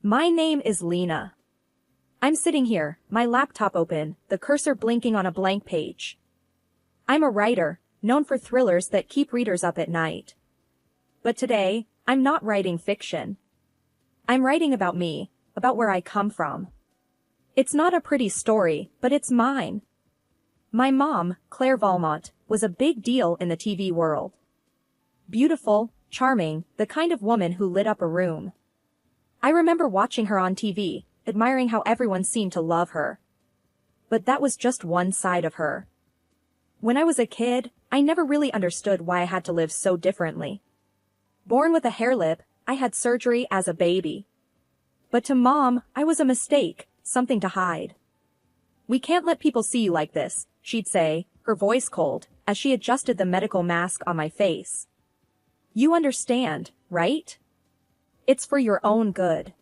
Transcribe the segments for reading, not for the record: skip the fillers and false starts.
My name is Lena. I'm sitting here, my laptop open, the cursor blinking on a blank page. I'm a writer, known for thrillers that keep readers up at night. But today, I'm not writing fiction. I'm writing about me, about where I come from. It's not a pretty story, but it's mine. My mom, Claire Valmont, was a big deal in the TV world. Beautiful, charming, the kind of woman who lit up a room. I remember watching her on TV, admiring how everyone seemed to love her. But that was just one side of her. When I was a kid, I never really understood why I had to live so differently. Born with a hair lip, I had surgery as a baby. But to Mom, I was a mistake, something to hide. "We can't let people see you like this," she'd say, her voice cold, as she adjusted the medical mask on my face. "You understand, right? It's for your own good."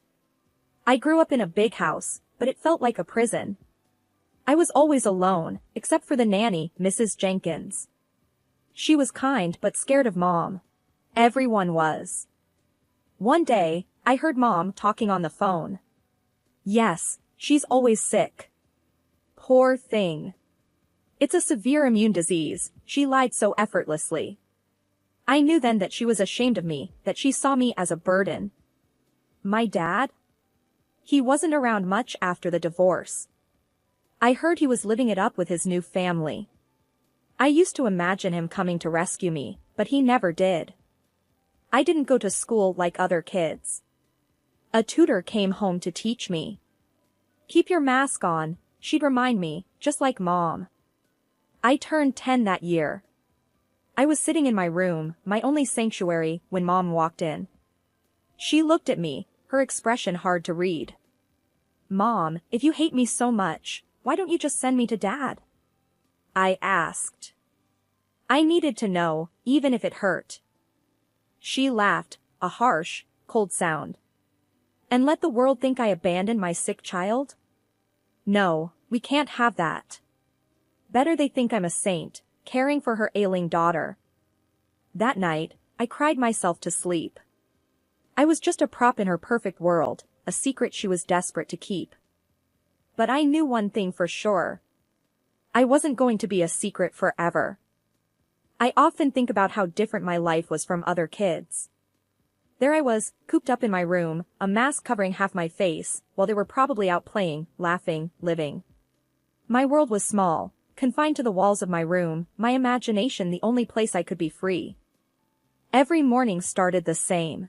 I grew up in a big house, but it felt like a prison. I was always alone, except for the nanny, Mrs. Jenkins. She was kind but scared of Mom. Everyone was. One day, I heard Mom talking on the phone. "Yes, she's always sick. Poor thing. It's a severe immune disease," she lied so effortlessly. I knew then that she was ashamed of me, that she saw me as a burden. My dad? He wasn't around much after the divorce. I heard he was living it up with his new family. I used to imagine him coming to rescue me, but he never did. I didn't go to school like other kids. A tutor came home to teach me. "Keep your mask on," she'd remind me, just like Mom. I turned 10 that year. I was sitting in my room, my only sanctuary, when Mom walked in. She looked at me, her expression hard to read. "Mom, if you hate me so much, why don't you just send me to Dad?" I asked. I needed to know, even if it hurt. She laughed, a harsh, cold sound. "And let the world think I abandoned my sick child? No, we can't have that. Better they think I'm a saint, caring for her ailing daughter." That night, I cried myself to sleep. I was just a prop in her perfect world, a secret she was desperate to keep. But I knew one thing for sure. I wasn't going to be a secret forever. I often think about how different my life was from other kids. There I was, cooped up in my room, a mask covering half my face, while they were probably out playing, laughing, living. My world was small, confined to the walls of my room, my imagination the only place I could be free. Every morning started the same.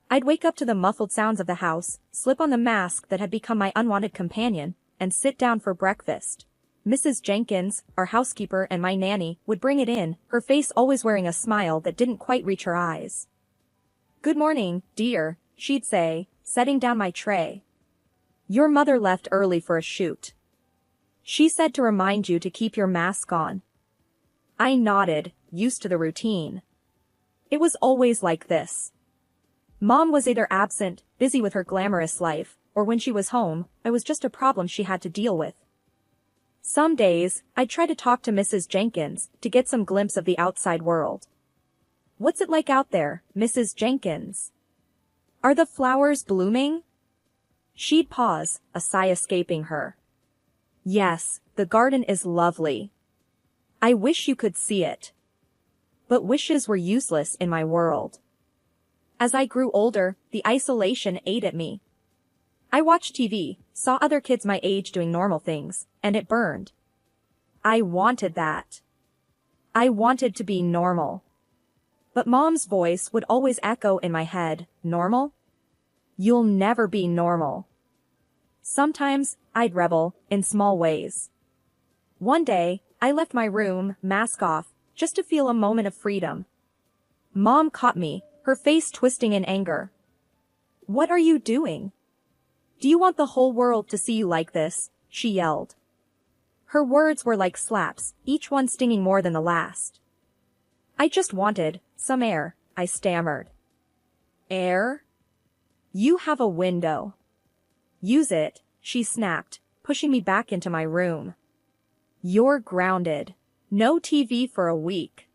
I'd wake up to the muffled sounds of the house, slip on the mask that had become my unwanted companion, and sit down for breakfast. Mrs. Jenkins, our housekeeper and my nanny, would bring it in, her face always wearing a smile that didn't quite reach her eyes. "Good morning, dear," she'd say, setting down my tray. "Your mother left early for a shoot. She said to remind you to keep your mask on." I nodded, used to the routine. It was always like this. Mom was either absent, busy with her glamorous life, or when she was home, I was just a problem she had to deal with. Some days, I'd try to talk to Mrs. Jenkins to get some glimpse of the outside world. "What's it like out there, Mrs. Jenkins? Are the flowers blooming?" She'd pause, a sigh escaping her. "Yes, the garden is lovely. I wish you could see it." But wishes were useless in my world. As I grew older, the isolation ate at me. I watched TV, saw other kids my age doing normal things, and it burned. I wanted that. I wanted to be normal. But Mom's voice would always echo in my head, "Normal? You'll never be normal." Sometimes, I'd rebel, in small ways. One day, I left my room, mask off, just to feel a moment of freedom. Mom caught me, her face twisting in anger. "What are you doing? Do you want the whole world to see you like this?" she yelled. Her words were like slaps, each one stinging more than the last. "I just wanted some air," I stammered. "Air? You have a window. Use it," she snapped, pushing me back into my room. "You're grounded. No TV for a week."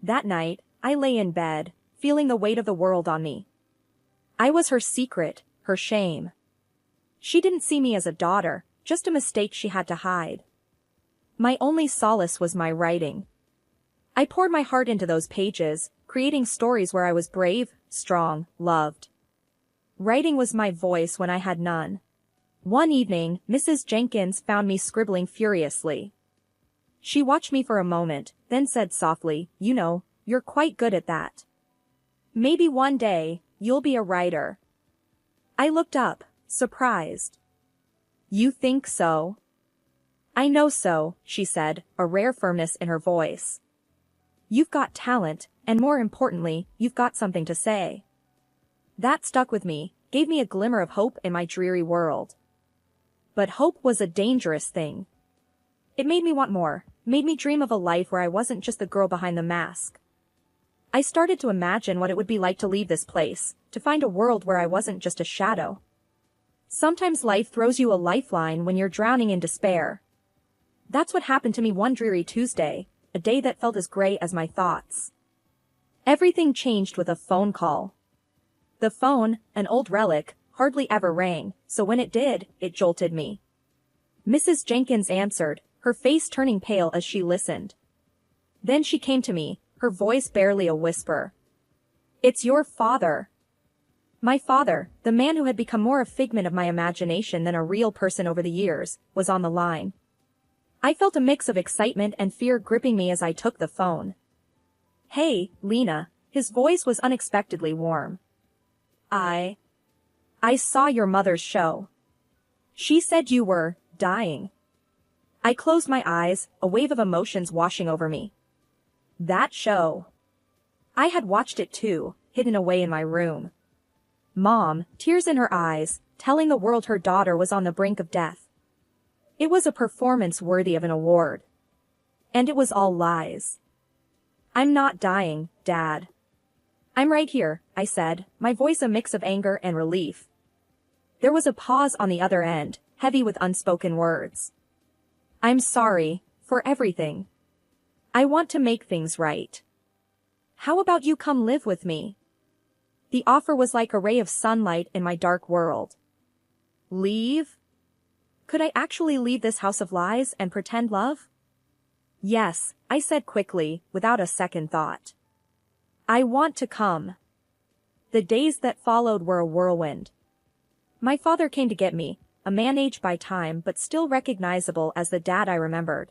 That night, I lay in bed, feeling the weight of the world on me. I was her secret, her shame. She didn't see me as a daughter, just a mistake she had to hide. My only solace was my writing. I poured my heart into those pages, creating stories where I was brave, strong, loved. Writing was my voice when I had none. One evening, Mrs. Jenkins found me scribbling furiously. She watched me for a moment, then said softly, "You know, you're quite good at that. Maybe one day, you'll be a writer." I looked up, surprised. "You think so?" "I know so," she said, a rare firmness in her voice. "You've got talent, and more importantly, you've got something to say." That stuck with me, gave me a glimmer of hope in my dreary world. But hope was a dangerous thing. It made me want more, made me dream of a life where I wasn't just the girl behind the mask. I started to imagine what it would be like to leave this place, to find a world where I wasn't just a shadow. Sometimes life throws you a lifeline when you're drowning in despair. That's what happened to me one dreary Tuesday, a day that felt as gray as my thoughts. Everything changed with a phone call. The phone, an old relic, hardly ever rang, so when it did, it jolted me. Mrs. Jenkins answered, her face turning pale as she listened. Then she came to me, her voice barely a whisper. "It's your father." My father, the man who had become more a figment of my imagination than a real person over the years, was on the line. I felt a mix of excitement and fear gripping me as I took the phone. "Hey, Lena," his voice was unexpectedly warm. I saw your mother's show. She said you were dying." I closed my eyes, a wave of emotions washing over me. That show. I had watched it too, hidden away in my room. Mom, tears in her eyes, telling the world her daughter was on the brink of death. It was a performance worthy of an award. And it was all lies. "I'm not dying, Dad." "I'm right here," I said, my voice a mix of anger and relief. There was a pause on the other end, heavy with unspoken words. "I'm sorry, for everything. I want to make things right. How about you come live with me?" The offer was like a ray of sunlight in my dark world. Leave? Could I actually leave this house of lies and pretend love? "Yes," I said quickly, without a second thought. "I want to come." The days that followed were a whirlwind. My father came to get me, a man aged by time but still recognizable as the dad I remembered.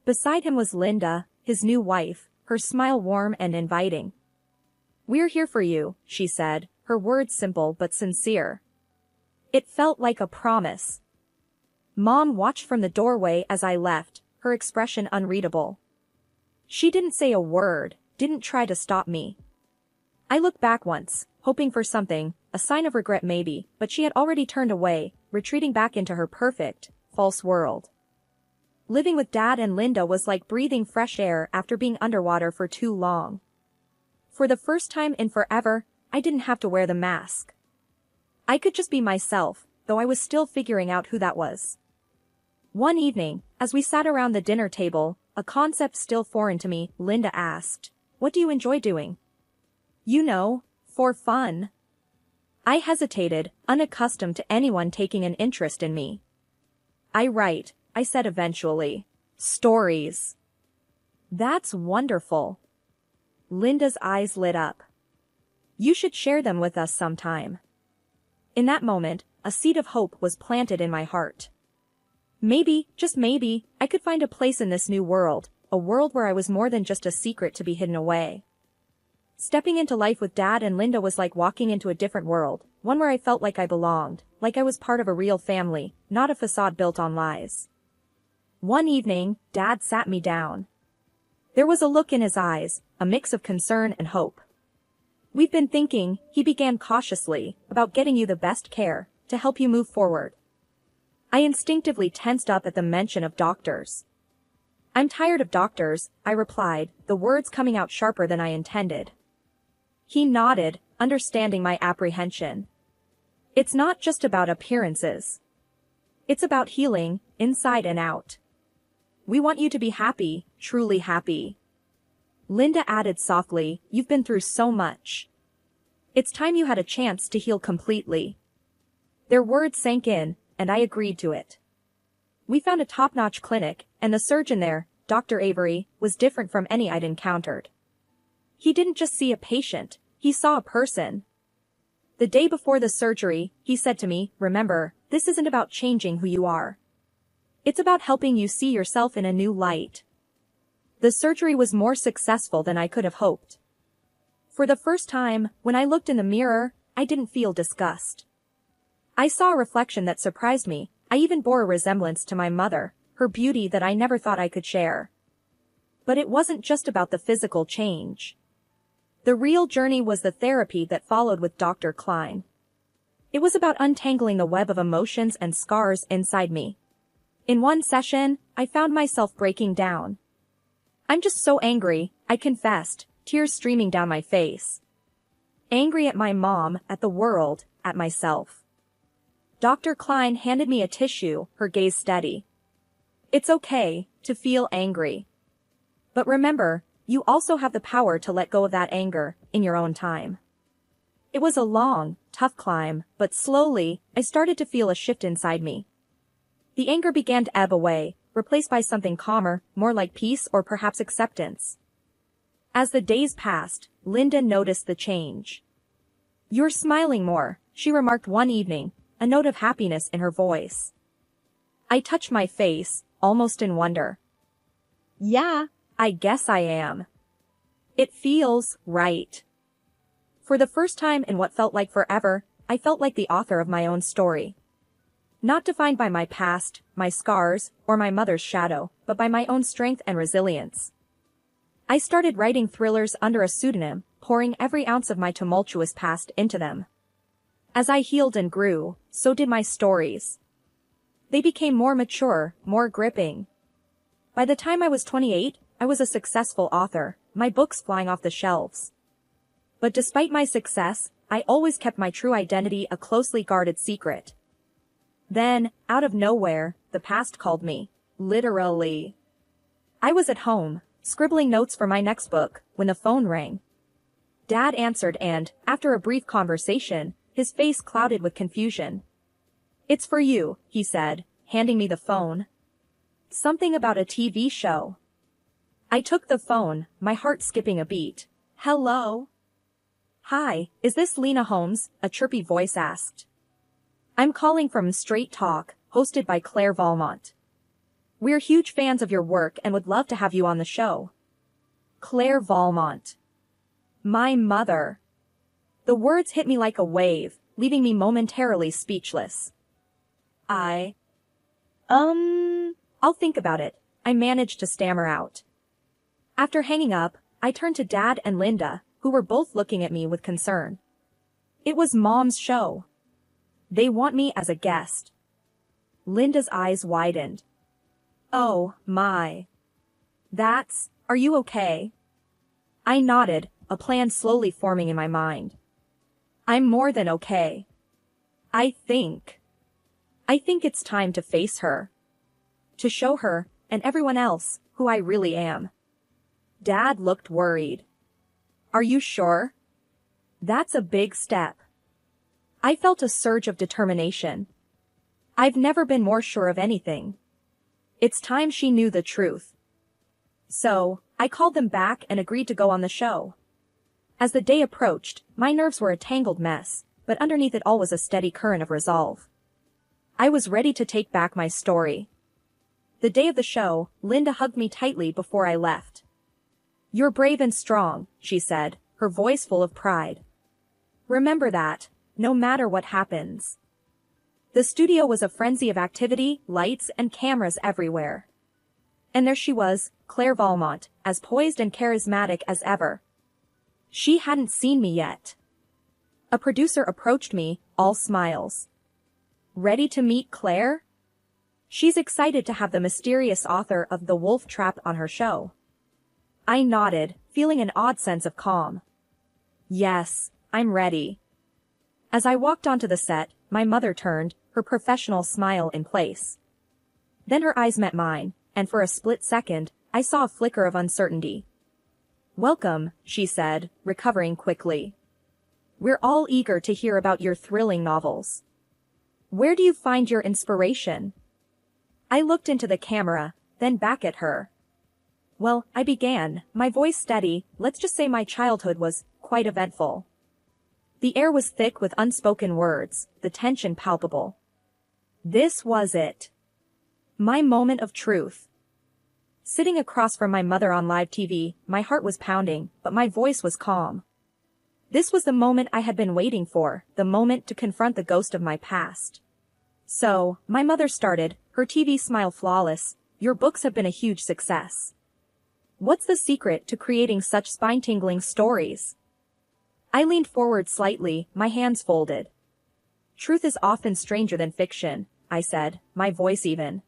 Beside him was Linda, his new wife, her smile warm and inviting. "We're here for you," she said, her words simple but sincere. It felt like a promise. Mom watched from the doorway as I left, her expression unreadable. She didn't say a word, didn't try to stop me. I looked back once, hoping for something, a sign of regret maybe, but she had already turned away, retreating back into her perfect, false world. Living with Dad and Linda was like breathing fresh air after being underwater for too long. For the first time in forever, I didn't have to wear the mask. I could just be myself, though I was still figuring out who that was. One evening, as we sat around the dinner table, a concept still foreign to me, Linda asked, "What do you enjoy doing?" "You know, for fun." I hesitated, unaccustomed to anyone taking an interest in me. "I write," I said eventually. "Stories." "That's wonderful." Linda's eyes lit up. "You should share them with us sometime." In that moment, a seed of hope was planted in my heart. Maybe, just maybe, I could find a place in this new world, a world where I was more than just a secret to be hidden away. Stepping into life with Dad and Linda was like walking into a different world, one where I felt like I belonged, like I was part of a real family, not a facade built on lies. One evening, Dad sat me down. There was a look in his eyes, a mix of concern and hope. "We've been thinking," he began cautiously, "about getting you the best care, to help you move forward." I instinctively tensed up at the mention of doctors. "I'm tired of doctors," I replied, the words coming out sharper than I intended. He nodded, understanding my apprehension. "It's not just about appearances. It's about healing, inside and out. We want you to be happy, truly happy." Linda added softly, "You've been through so much. It's time you had a chance to heal completely." Their words sank in, and I agreed to it. We found a top-notch clinic, and the surgeon there, Dr. Avery, was different from any I'd encountered. He didn't just see a patient, he saw a person. The day before the surgery, he said to me, "Remember, this isn't about changing who you are. It's about helping you see yourself in a new light." The surgery was more successful than I could have hoped. For the first time, when I looked in the mirror, I didn't feel disgust. I saw a reflection that surprised me. I even bore a resemblance to my mother, her beauty that I never thought I could share. But it wasn't just about the physical change. The real journey was the therapy that followed with Dr. Klein. It was about untangling the web of emotions and scars inside me. In one session, I found myself breaking down. "I'm just so angry," I confessed, tears streaming down my face. Angry at my mom, at the world, at myself. Dr. Klein handed me a tissue, her gaze steady. "It's okay to feel angry. But remember, you also have the power to let go of that anger, in your own time." It was a long, tough climb, but slowly, I started to feel a shift inside me. The anger began to ebb away, replaced by something calmer, more like peace or perhaps acceptance. As the days passed, Linda noticed the change. "You're smiling more," she remarked one evening, a note of happiness in her voice. I touched my face, almost in wonder. "Yeah, I guess I am. It feels right." For the first time in what felt like forever, I felt like the author of my own story. Not defined by my past, my scars, or my mother's shadow, but by my own strength and resilience. I started writing thrillers under a pseudonym, pouring every ounce of my tumultuous past into them. As I healed and grew, so did my stories. They became more mature, more gripping. By the time I was 28, I was a successful author, my books flying off the shelves. But despite my success, I always kept my true identity a closely guarded secret. Then, out of nowhere, the past called me. Literally. I was at home, scribbling notes for my next book, when the phone rang. Dad answered and, after a brief conversation, his face clouded with confusion. "It's for you," he said, handing me the phone. "Something about a TV show." I took the phone, my heart skipping a beat. "Hello?" "Hi, is this Lena Holmes?" a chirpy voice asked. "I'm calling from Straight Talk, hosted by Claire Valmont. We're huge fans of your work and would love to have you on the show." Claire Valmont. My mother. The words hit me like a wave, leaving me momentarily speechless. I'll think about it," I managed to stammer out. After hanging up, I turned to Dad and Linda, who were both looking at me with concern. It was Mom's show. "They want me as a guest." Linda's eyes widened. "Oh, my. Are you okay?" I nodded, a plan slowly forming in my mind. "I'm more than okay. I think it's time to face her. To show her, and everyone else, who I really am." Dad looked worried. "Are you sure? That's a big step." I felt a surge of determination. I've never been more sure of anything. It's time she knew the truth. So, I called them back and agreed to go on the show. As the day approached, my nerves were a tangled mess, but underneath it all was a steady current of resolve. I was ready to take back my story. The day of the show, Linda hugged me tightly before I left. "You're brave and strong," she said, her voice full of pride. "Remember that, no matter what happens." The studio was a frenzy of activity, lights, and cameras everywhere. And there she was, Claire Valmont, as poised and charismatic as ever. She hadn't seen me yet. A producer approached me, all smiles. "Ready to meet Claire? She's excited to have the mysterious author of The Wolf Trap on her show." I nodded, feeling an odd sense of calm. "Yes, I'm ready." As I walked onto the set, my mother turned, her professional smile in place. Then her eyes met mine, and for a split second, I saw a flicker of uncertainty. "Welcome," she said, recovering quickly. "We're all eager to hear about your thrilling novels." Where do you find your inspiration? I looked into the camera, then back at her. Well, I began, my voice steady. Let's just say my childhood was quite eventful. The air was thick with unspoken words, the tension palpable. This was it. My moment of truth. Sitting across from my mother on live TV, my heart was pounding, but my voice was calm. This was the moment I had been waiting for, the moment to confront the ghost of my past. So, my mother started, her TV smile flawless. Your books have been a huge success. What's the secret to creating such spine-tingling stories? I leaned forward slightly, my hands folded. Truth is often stranger than fiction, I said, my voice even.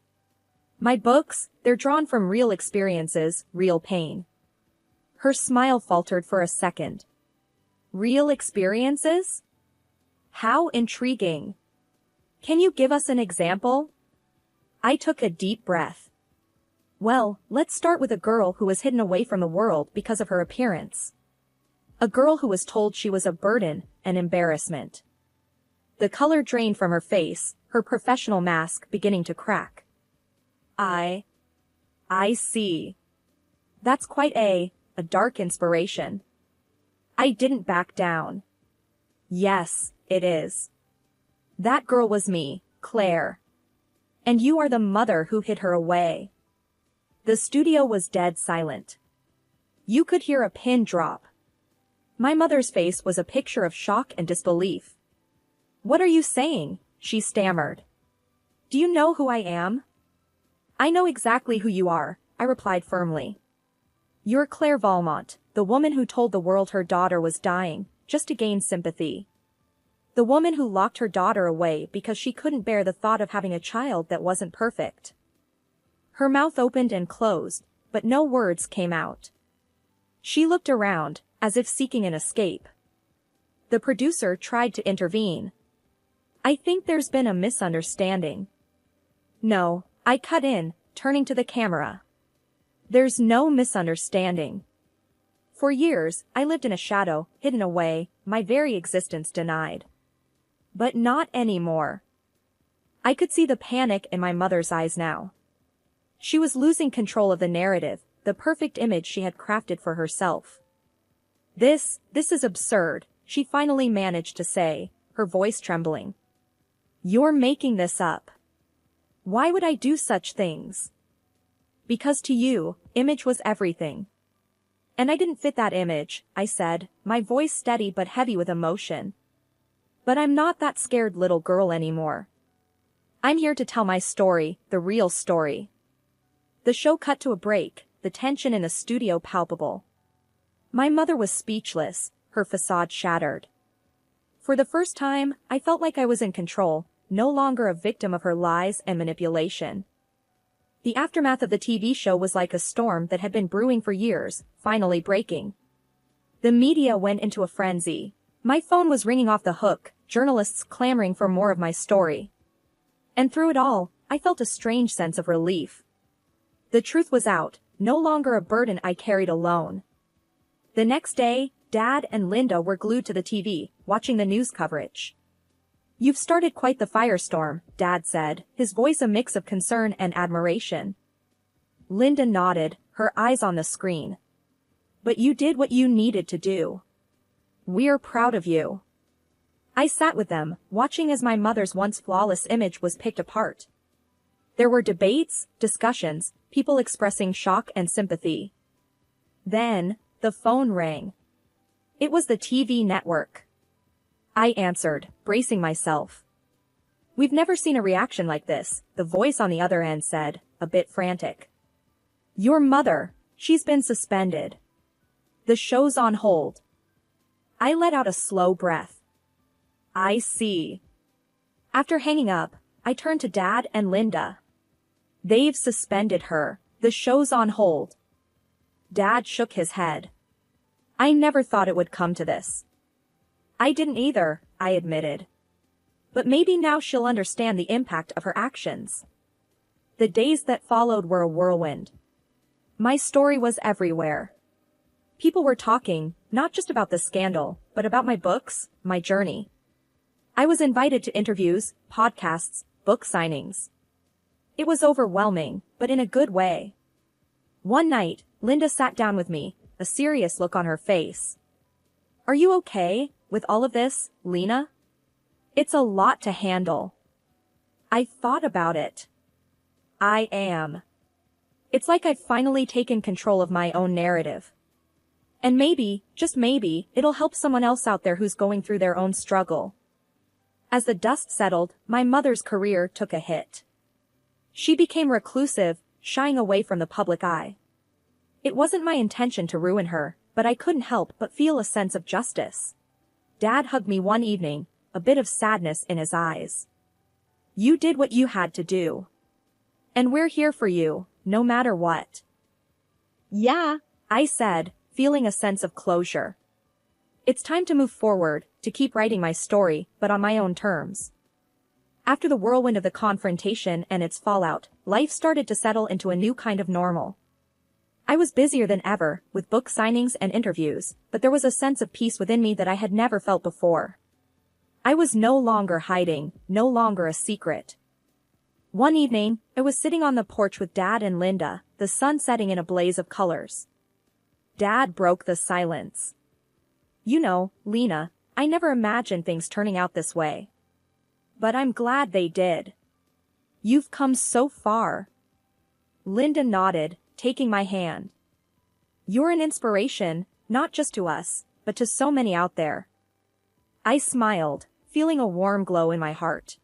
My books, they're drawn from real experiences, real pain. Her smile faltered for a second. Real experiences? How intriguing. Can you give us an example? I took a deep breath. Well, let's start with a girl who was hidden away from the world because of her appearance. A girl who was told she was a burden, an embarrassment. The color drained from her face, her professional mask beginning to crack. I see. That's quite a dark inspiration. I didn't back down. Yes, it is. That girl was me, Claire. And you are the mother who hid her away. The studio was dead silent. You could hear a pin drop. My mother's face was a picture of shock and disbelief. What are you saying? She stammered. Do you know who I am? I know exactly who you are, I replied firmly. You're Claire Valmont, the woman who told the world her daughter was dying, just to gain sympathy. The woman who locked her daughter away because she couldn't bear the thought of having a child that wasn't perfect. Her mouth opened and closed, but no words came out. She looked around, as if seeking an escape. The producer tried to intervene. I think there's been a misunderstanding. No, I cut in, turning to the camera. There's no misunderstanding. For years, I lived in a shadow, hidden away, my very existence denied. But not anymore. I could see the panic in my mother's eyes now. She was losing control of the narrative, the perfect image she had crafted for herself. This is absurd, she finally managed to say, her voice trembling. You're making this up. Why would I do such things? Because to you, image was everything. And I didn't fit that image, I said, my voice steady but heavy with emotion. But I'm not that scared little girl anymore. I'm here to tell my story, the real story. The show cut to a break, the tension in the studio palpable. My mother was speechless, her facade shattered. For the first time, I felt like I was in control, no longer a victim of her lies and manipulation. The aftermath of the TV show was like a storm that had been brewing for years, finally breaking. The media went into a frenzy. My phone was ringing off the hook, journalists clamoring for more of my story. And through it all, I felt a strange sense of relief. The truth was out, no longer a burden I carried alone. The next day, Dad and Linda were glued to the TV, watching the news coverage. You've started quite the firestorm, Dad said, his voice a mix of concern and admiration. Linda nodded, her eyes on the screen. But you did what you needed to do. We're proud of you. I sat with them, watching as my mother's once flawless image was picked apart. There were debates, discussions, people expressing shock and sympathy. Then, the phone rang. It was the TV network. I answered, bracing myself. We've never seen a reaction like this, the voice on the other end said, a bit frantic. Your mother, she's been suspended. The show's on hold. I let out a slow breath. I see. After hanging up, I turned to Dad and Linda. They've suspended her. The show's on hold. Dad shook his head. I never thought it would come to this. I didn't either, I admitted. But maybe now she'll understand the impact of her actions. The days that followed were a whirlwind. My story was everywhere. People were talking, not just about the scandal, but about my books, my journey. I was invited to interviews, podcasts, book signings. It was overwhelming, but in a good way. One night, Linda sat down with me, a serious look on her face. "Are you okay with all of this, Lena? It's a lot to handle." I thought about it. I am. It's like I've finally taken control of my own narrative. And maybe, just maybe, it'll help someone else out there who's going through their own struggle. As the dust settled, my mother's career took a hit. She became reclusive, shying away from the public eye. It wasn't my intention to ruin her, but I couldn't help but feel a sense of justice. Dad hugged me one evening, a bit of sadness in his eyes. "You did what you had to do. And we're here for you, no matter what." "Yeah," I said, feeling a sense of closure. It's time to move forward, to keep writing my story, but on my own terms. After the whirlwind of the confrontation and its fallout, life started to settle into a new kind of normal. I was busier than ever, with book signings and interviews, but there was a sense of peace within me that I had never felt before. I was no longer hiding, no longer a secret. One evening, I was sitting on the porch with Dad and Linda, the sun setting in a blaze of colors. Dad broke the silence. "You know, Lena, I never imagined things turning out this way. But I'm glad they did. You've come so far." Linda nodded, taking my hand. "You're an inspiration, not just to us, but to so many out there." I smiled, feeling a warm glow in my heart.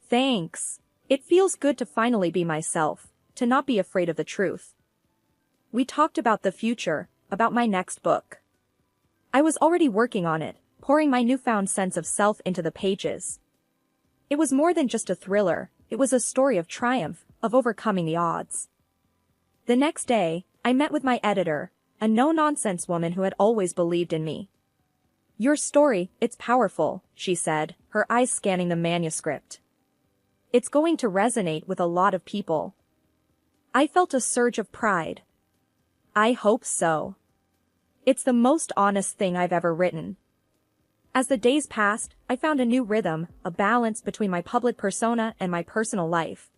"Thanks. It feels good to finally be myself, to not be afraid of the truth." We talked about the future, about my next book. I was already working on it, pouring my newfound sense of self into the pages. It was more than just a thriller, it was a story of triumph, of overcoming the odds. The next day, I met with my editor, a no-nonsense woman who had always believed in me. "Your story, it's powerful," she said, her eyes scanning the manuscript. "It's going to resonate with a lot of people." I felt a surge of pride. I hope so. It's the most honest thing I've ever written. As the days passed, I found a new rhythm, a balance between my public persona and my personal life.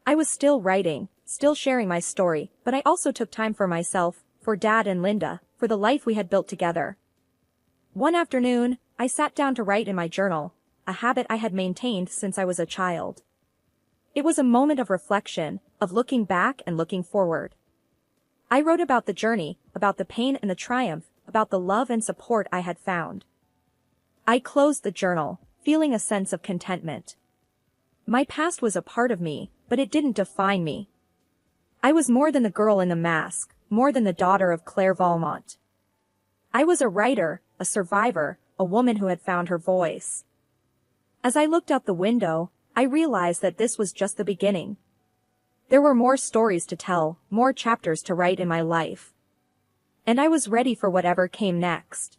I was still writing, still sharing my story, but I also took time for myself, for Dad and Linda, for the life we had built together. One afternoon, I sat down to write in my journal, a habit I had maintained since I was a child. It was a moment of reflection, of looking back and looking forward. I wrote about the journey, about the pain and the triumph, about the love and support I had found. I closed the journal, feeling a sense of contentment. My past was a part of me, but it didn't define me. I was more than the girl in the mask, more than the daughter of Claire Valmont. I was a writer, a survivor, a woman who had found her voice. As I looked out the window, I realized that this was just the beginning. There were more stories to tell, more chapters to write in my life. And I was ready for whatever came next.